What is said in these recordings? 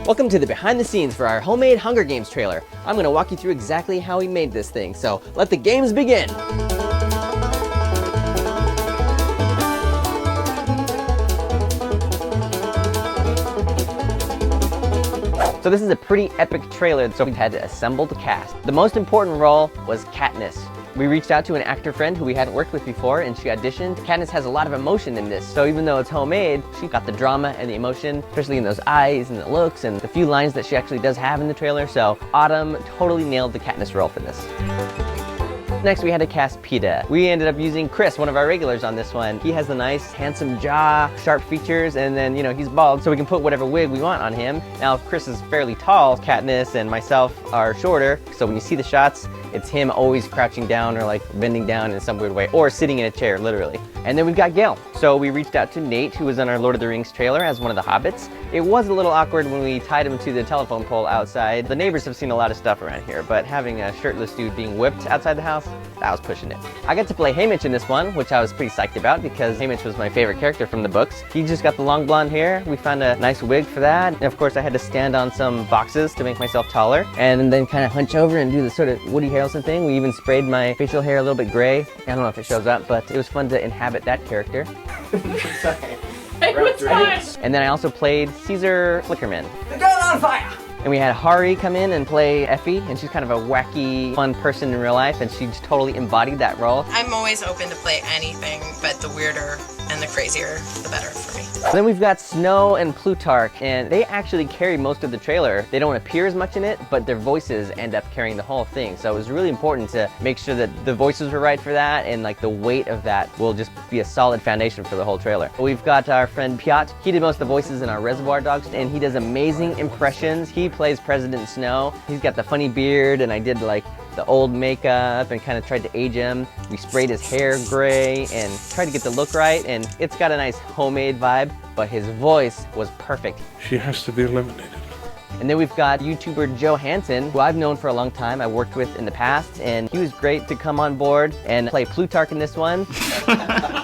Welcome to the behind the scenes for our homemade Hunger Games trailer. I'm going to walk you through exactly how we made this thing, so let the games begin! So this is a pretty epic trailer, so we had to assemble the cast. The most important role was Katniss. We reached out to an actor friend who we hadn't worked with before, and she auditioned. Katniss has a lot of emotion in this, so even though it's homemade, she got the drama and the emotion, especially in those eyes and the looks and the few lines that she actually does have in the trailer, so Autumn totally nailed the Katniss role for this. Next, we had to cast Peeta. We ended up using Chris, one of our regulars on this one. He has the nice, handsome jaw, sharp features, and then, you know, he's bald, so we can put whatever wig we want on him. Now, Chris is fairly tall. Katniss and myself are shorter, so when you see the shots, it's him always crouching down or like bending down in some weird way, or sitting in a chair, literally. And then we've got Gale. So we reached out to Nate, who was on our Lord of the Rings trailer as one of the hobbits. It was a little awkward when we tied him to the telephone pole outside. The neighbors have seen a lot of stuff around here, but having a shirtless dude being whipped outside the house, that was pushing it. I got to play Haymitch in this one, which I was pretty psyched about because Haymitch was my favorite character from the books. He just got the long blonde hair. We found a nice wig for that. And of course I had to stand on some boxes to make myself taller and then kind of hunch over and do the sort of Woody Harrelson thing. We even sprayed my facial hair a little bit gray. I don't know if it shows up, but it was fun to inhabit that character. And then I also played Caesar Flickerman. The girl on fire! And we had Hari come in and play Effie, and she's kind of a wacky, fun person in real life, and she just totally embodied that role. I'm always open to play anything, but the weirder and the crazier, the better for me. Then we've got Snow and Plutarch, and they actually carry most of the trailer. They don't appear as much in it, but their voices end up carrying the whole thing. So it was really important to make sure that the voices were right for that, and like the weight of that will just be a solid foundation for the whole trailer. We've got our friend Piotr. He did most of the voices in our Reservoir Dogs, and he does amazing impressions. He plays President Snow. He's got the funny beard, and I did like the old makeup and kind of tried to age him. We sprayed his hair gray and tried to get the look right, and it's got a nice homemade vibe, but his voice was perfect. She has to be eliminated. And then we've got YouTuber Joe Hansen, who I've known for a long time, I worked with in the past, and he was great to come on board and play Plutarch in this one.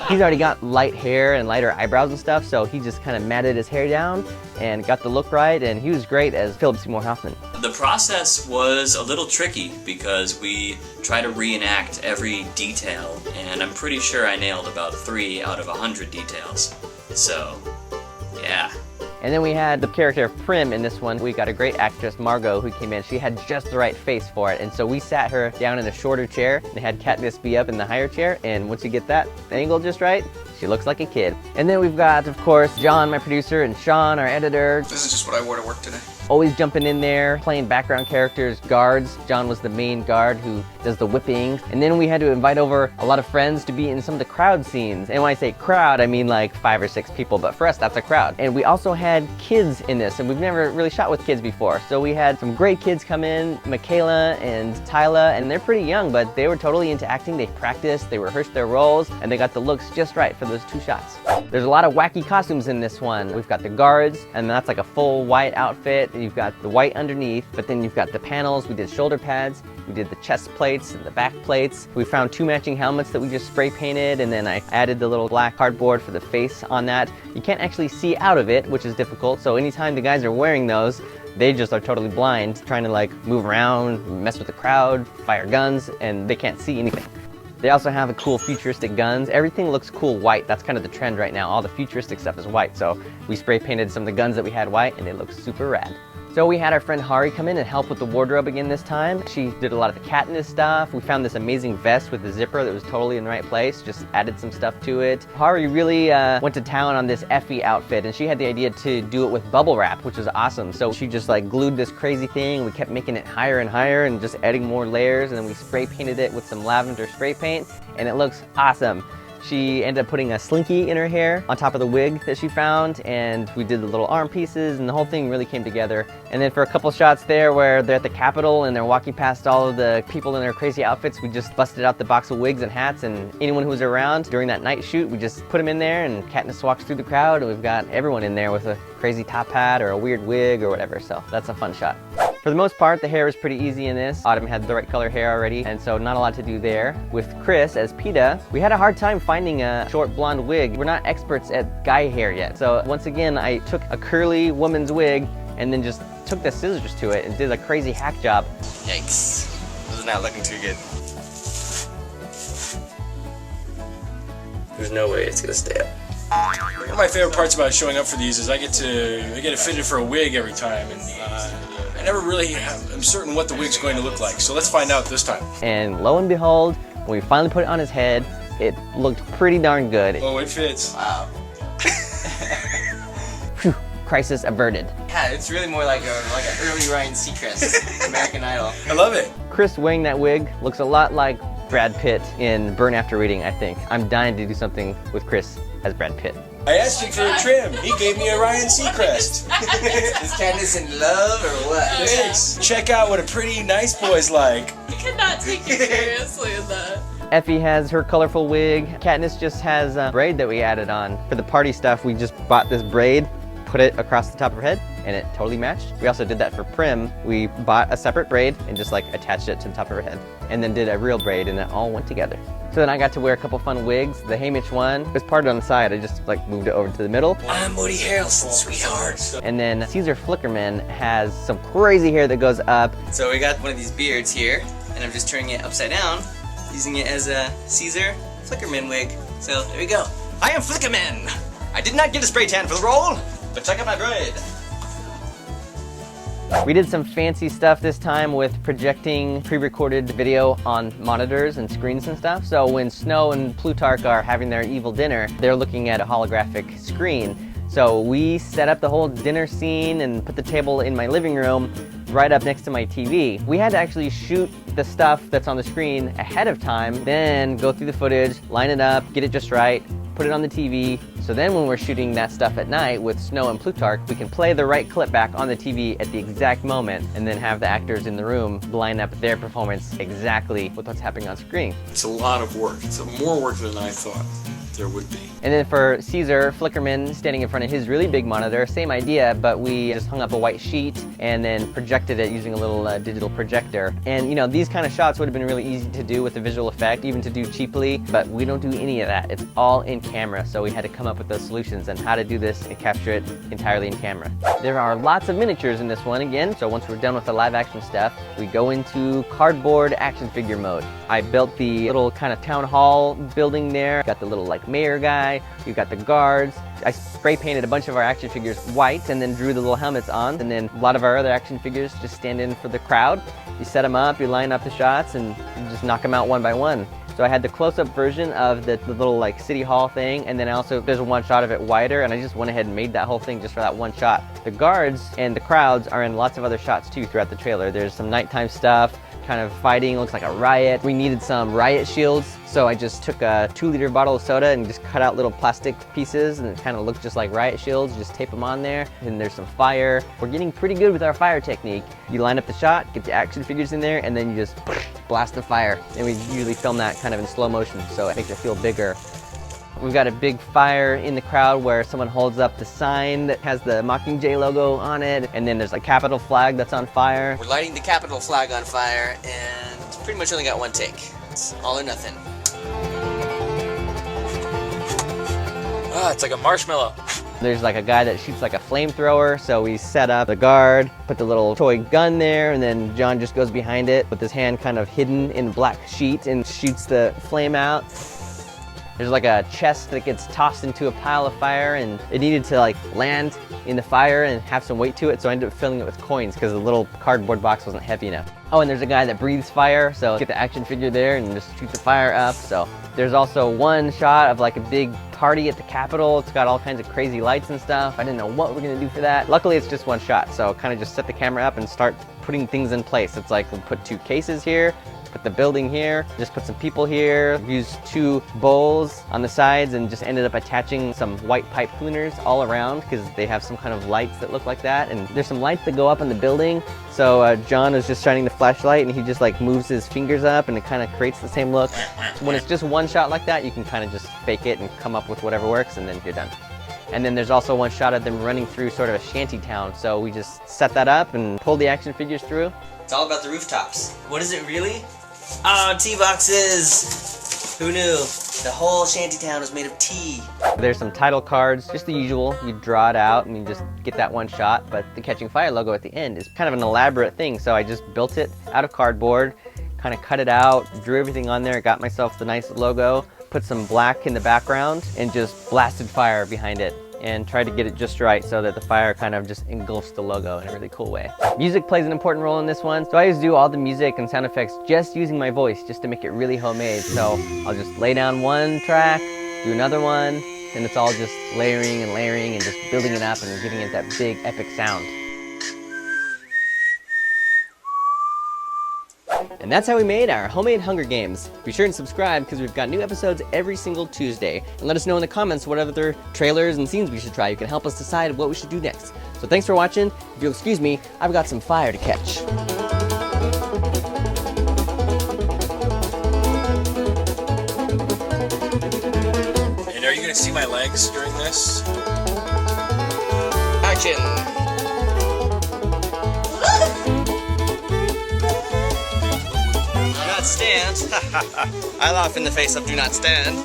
He's already got light hair and lighter eyebrows and stuff, so he just kind of matted his hair down and got the look right, and he was great as Philip Seymour Hoffman. The process was a little tricky because we try to reenact every detail, and I'm pretty sure I nailed about 3 out of 100 details. So, yeah. And then we had the character of Prim in this one. We got a great actress, Margot, who came in. She had just the right face for it. And so we sat her down in a shorter chair and had Katniss be up in the higher chair. And once you get that angle just right, she looks like a kid. And then we've got, of course, John, my producer, and Sean, our editor. This is just what I wore to work today. Always jumping in there, playing background characters, guards. John was the main guard who does the whipping. And then we had to invite over a lot of friends to be in some of the crowd scenes. And when I say crowd, I mean like 5 or 6 people, but for us, that's a crowd. And we also had kids in this, and we've never really shot with kids before. So we had some great kids come in, Michaela and Tyla, and they're pretty young, but they were totally into acting. They practiced, they rehearsed their roles, and they got the looks just right for those 2 shots. There's a lot of wacky costumes in this one. We've got the guards, and that's like a full white outfit. You've got the white underneath, but then you've got the panels. We did shoulder pads, we did the chest plates and the back plates. We found 2 matching helmets that we just spray painted, and then I added the little black cardboard for the face on that. You can't actually see out of it, which is difficult, so anytime the guys are wearing those, they just are totally blind, trying to like move around, mess with the crowd, fire guns, and they can't see anything. They also have the cool futuristic guns. Everything looks cool white. That's kind of the trend right now. All the futuristic stuff is white. So we spray painted some of the guns that we had white, and it looks super rad. So we had our friend Hari come in and help with the wardrobe again this time. She did a lot of the Katniss stuff. We found this amazing vest with the zipper that was totally in the right place, just added some stuff to it. Hari really went to town on this Effie outfit, and she had the idea to do it with bubble wrap, which was awesome. So she just like glued this crazy thing. We kept making it higher and higher and just adding more layers, and then we spray painted it with some lavender spray paint, and it looks awesome. She ended up putting a slinky in her hair on top of the wig that she found, and we did the little arm pieces, and the whole thing really came together. And then for a couple shots there where they're at the Capitol and they're walking past all of the people in their crazy outfits, we just busted out the box of wigs and hats, and anyone who was around during that night shoot, we just put them in there, and Katniss walks through the crowd, and we've got everyone in there with a crazy top hat or a weird wig or whatever, so that's a fun shot. For the most part, the hair was pretty easy in this. Autumn had the right color hair already, and so not a lot to do there. With Chris as PETA, we had a hard time finding a short blonde wig. We're not experts at guy hair yet. So once again, I took a curly woman's wig and then just took the scissors to it and did a crazy hack job. Yikes. This is not looking too good. There's no way it's gonna stay up. One of my favorite parts about showing up for these is I get it fitted for a wig every time, and I never really am certain what the wig's going to look like. So let's find out this time. And lo and behold, when we finally put it on his head, it looked pretty darn good. Oh, it fits. Wow. Phew, crisis averted. Yeah, it's really more like an early Ryan Seacrest, American Idol. I love it. Chris wearing that wig looks a lot like Brad Pitt in Burn After Reading, I think. I'm dying to do something with Chris as Brad Pitt. I asked him for a trim. He gave me a Ryan Seacrest. Is Candace in love or what? Thanks. Check out what a pretty nice boy's like. I cannot take you seriously in that. Effie has her colorful wig. Katniss just has a braid that we added on. For the party stuff, we just bought this braid, put it across the top of her head, and it totally matched. We also did that for Prim. We bought a separate braid and just like attached it to the top of her head, and then did a real braid, and it all went together. So then I got to wear a couple fun wigs. The Haymitch one was parted on the side. I just like moved it over to the middle. I'm Woody Harrelson, sweetheart. And then Caesar Flickerman has some crazy hair that goes up. So we got one of these beards here, and I'm just turning it upside down, using it as a Caesar Flickerman wig. So there we go. I am Flickerman! I did not get a spray tan for the role, but check out my braid. We did some fancy stuff this time with projecting pre-recorded video on monitors and screens and stuff. So when Snow and Plutarch are having their evil dinner, they're looking at a holographic screen. So we set up the whole dinner scene and put the table in my living room right up next to my TV. We had to actually shoot the stuff that's on the screen ahead of time, then go through the footage, line it up, get it just right, put it on the TV. So then when we're shooting that stuff at night with Snow and Plutarch, we can play the right clip back on the TV at the exact moment and then have the actors in the room line up their performance exactly with what's happening on screen. It's a lot of work. It's more work than I thought there would be. And then for Caesar Flickerman standing in front of his really big monitor, same idea, but we just hung up a white sheet and then projected it using a little digital projector. And you know, these kind of shots would have been really easy to do with a visual effect, even to do cheaply, but we don't do any of that. It's all in camera, so we had to come up with those solutions and how to do this and capture it entirely in camera. There are lots of miniatures in this one again, so once we're done with the live action stuff, we go into cardboard action figure mode. I built the little kind of town hall building there, got the little like mayor guy, you've got the guards. I spray painted a bunch of our action figures white and then drew the little helmets on, and then a lot of our other action figures just stand in for the crowd. You set them up, you line up the shots, and you just knock them out one by one. So I had the close-up version of the little like city hall thing, and then also there's one shot of it wider, and I just went ahead and made that whole thing just for that one shot. The guards and the crowds are in lots of other shots too throughout the trailer. There's some nighttime stuff, kind of fighting, looks like a riot. We needed some riot shields, so I just took a 2-liter bottle of soda and just cut out little plastic pieces, and it kind of looked just like riot shields. Just tape them on there, and there's some fire. We're getting pretty good with our fire technique. You line up the shot, get the action figures in there, and then you just blast the fire. And we usually film that kind of in slow motion, so it makes it feel bigger. We've got a big fire in the crowd where someone holds up the sign that has the Mockingjay logo on it, and then there's a Capitol flag that's on fire. We're lighting the Capitol flag on fire, and pretty much only got one take. It's all or nothing. Ah, it's like a marshmallow. There's like a guy that shoots like a flamethrower, so we set up the guard, put the little toy gun there, and then John just goes behind it with his hand kind of hidden in a black sheet and shoots the flame out. There's like a chest that gets tossed into a pile of fire, and it needed to like land in the fire and have some weight to it, so I ended up filling it with coins because the little cardboard box wasn't heavy enough. Oh, and there's a guy that breathes fire, so get the action figure there and just shoot the fire up. So there's also one shot of like a big party at the Capitol. It's got all kinds of crazy lights and stuff. I didn't know what we're gonna do for that. Luckily, it's just one shot, so kind of just set the camera up and start putting things in place. It's like we'll put 2 cases here, put the building here, just put some people here, used 2 bowls on the sides, and just ended up attaching some white pipe cleaners all around because they have some kind of lights that look like that. And there's some lights that go up in the building. So John is just shining the flashlight, and he just like moves his fingers up, and it kind of creates the same look. When it's just one shot like that, you can kind of just fake it and come up with whatever works, and then you're done. And then there's also one shot of them running through sort of a shanty town. So we just set that up and pulled the action figures through. It's all about the rooftops. What is it really? Oh, tea boxes! Who knew? The whole shantytown was made of tea. There's some title cards, just the usual. You draw it out and you just get that one shot, but the Catching Fire logo at the end is kind of an elaborate thing, so I just built it out of cardboard, kind of cut it out, drew everything on there, got myself the nice logo, put some black in the background, and just blasted fire behind it, and tried to get it just right so that the fire kind of just engulfs the logo in a really cool way. Music plays an important role in this one, so I just do all the music and sound effects just using my voice, just to make it really homemade. So I'll just lay down one track, do another one, and it's all just layering and just building it up and giving it that big epic sound. And that's how we made our homemade Hunger Games. Be sure and subscribe because we've got new episodes every single Tuesday. And let us know in the comments what other trailers and scenes we should try. You can help us decide what we should do next. So thanks for watching. If you'll excuse me, I've got some fire to catch. And are you going to see my legs during this? Action! Do not stand. I laugh in the face of do not stand.